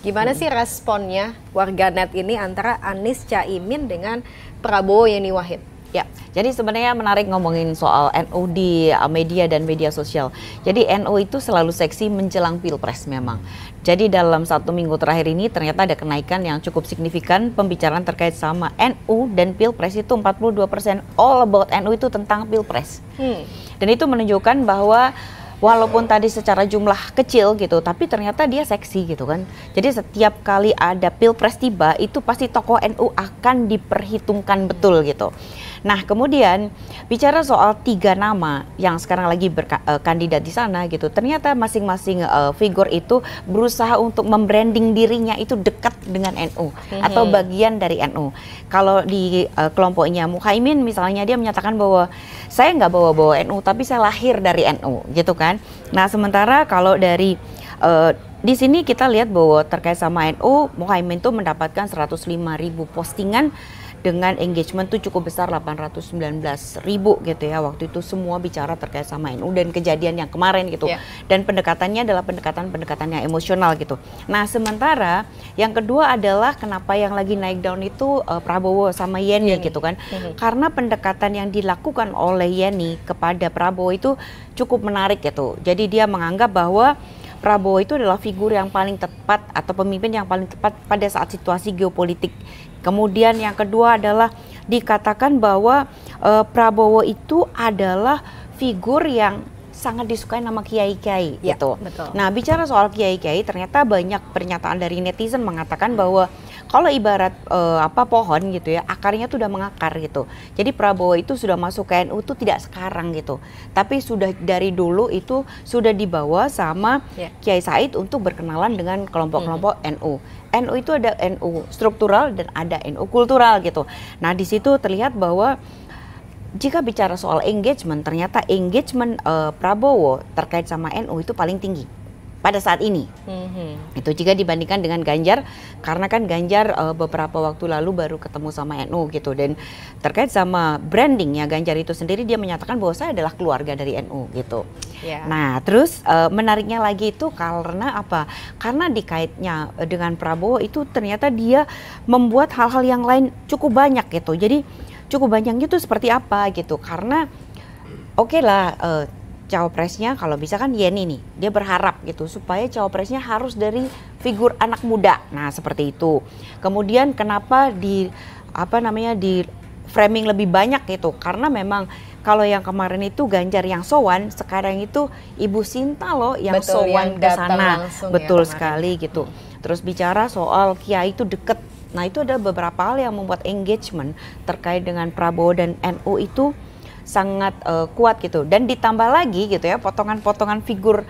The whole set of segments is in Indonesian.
Gimana sih responnya warganet ini antara Anies Caimin dengan Prabowo Yeni Wahid? Ya, jadi sebenarnya menarik ngomongin soal NU di media dan media sosial. Jadi NU itu selalu seksi menjelang Pilpres memang. Jadi dalam 1 minggu terakhir ini ternyata ada kenaikan yang cukup signifikan pembicaraan terkait sama NU dan Pilpres itu 42%. All about NU itu tentang Pilpres. Dan itu menunjukkan bahwa walaupun tadi secara jumlah kecil gitu, tapi ternyata dia seksi gitu kan. Jadi setiap kali ada Pilpres tiba, itu pasti tokoh NU akan diperhitungkan betul gitu. Nah kemudian bicara soal 3 nama yang sekarang lagi berkandidat di sana gitu, ternyata masing-masing figur itu berusaha untuk membranding dirinya itu dekat dengan NU atau bagian dari NU. Kalau di kelompoknya Muhaimin misalnya, dia menyatakan bahwa saya nggak bawa-bawa NU, tapi saya lahir dari NU gitu kan. Nah sementara kalau dari di sini kita lihat bahwa terkait sama NU, Muhaimin tuh mendapatkan 105.000 postingan dengan engagement tuh cukup besar 819.000 gitu ya. Waktu itu semua bicara terkait sama NU dan kejadian yang kemarin gitu. Dan pendekatannya adalah pendekatan yang emosional gitu. Nah sementara yang kedua adalah kenapa yang lagi naik down itu Prabowo sama Yeni gitu kan. Karena pendekatan yang dilakukan oleh Yeni kepada Prabowo itu cukup menarik gitu. Jadi dia menganggap bahwa Prabowo itu adalah figur yang paling tepat atau pemimpin yang paling tepat pada saat situasi geopolitik. Kemudian yang kedua adalah dikatakan bahwa Prabowo itu adalah figur yang sangat disukai nama kiai-kiai gitu. Betul. Nah bicara soal kiai-kiai, ternyata banyak pernyataan dari netizen mengatakan bahwa kalau ibarat pohon gitu ya, akarnya tuh udah mengakar gitu. Jadi Prabowo itu sudah masuk ke NU tuh tidak sekarang gitu, tapi sudah dari dulu itu sudah dibawa sama Kiai Said untuk berkenalan dengan kelompok-kelompok NU. NU itu ada NU struktural dan ada NU kultural gitu. Nah di situ terlihat bahwa jika bicara soal engagement, ternyata engagement Prabowo terkait sama NU itu paling tinggi pada saat ini. Itu jika dibandingkan dengan Ganjar, karena kan Ganjar beberapa waktu lalu baru ketemu sama NU gitu. Dan terkait sama brandingnya Ganjar itu sendiri, dia menyatakan bahwa saya adalah keluarga dari NU gitu. Nah terus menariknya lagi itu karena apa? Karena dikaitnya dengan Prabowo itu ternyata dia membuat hal-hal yang lain cukup banyak gitu. Jadi cukup banyaknya itu seperti apa gitu, karena oke lah cawapresnya kalau bisa kan Yeni nih, dia berharap gitu supaya cawapresnya harus dari figur anak muda. Nah seperti itu. Kemudian kenapa di framing lebih banyak gitu, karena memang kalau yang kemarin itu Ganjar yang sowan, sekarang itu Ibu Sinta loh yang sowan ke sana. Betul sekali gitu. Terus bicara soal Kiai itu deket. Nah itu ada beberapa hal yang membuat engagement terkait dengan Prabowo dan NU itu sangat kuat gitu. Dan ditambah lagi gitu ya, potongan-potongan figur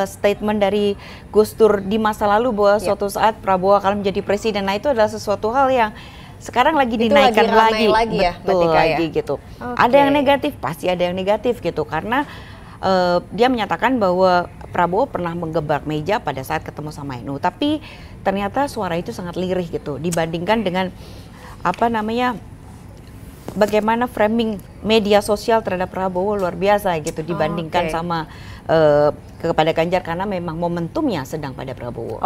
statement dari Gus Dur di masa lalu bahwa suatu saat Prabowo akan menjadi presiden. Nah itu adalah sesuatu hal yang sekarang lagi dinaikkan lagi betul lagi gitu. Ada yang negatif, pasti ada yang negatif gitu, karena dia menyatakan bahwa Prabowo pernah menggebrak meja pada saat ketemu sama NU, tapi ternyata suara itu sangat lirih gitu dibandingkan dengan bagaimana framing media sosial terhadap Prabowo luar biasa gitu dibandingkan sama kepada Ganjar, karena memang momentumnya sedang pada Prabowo.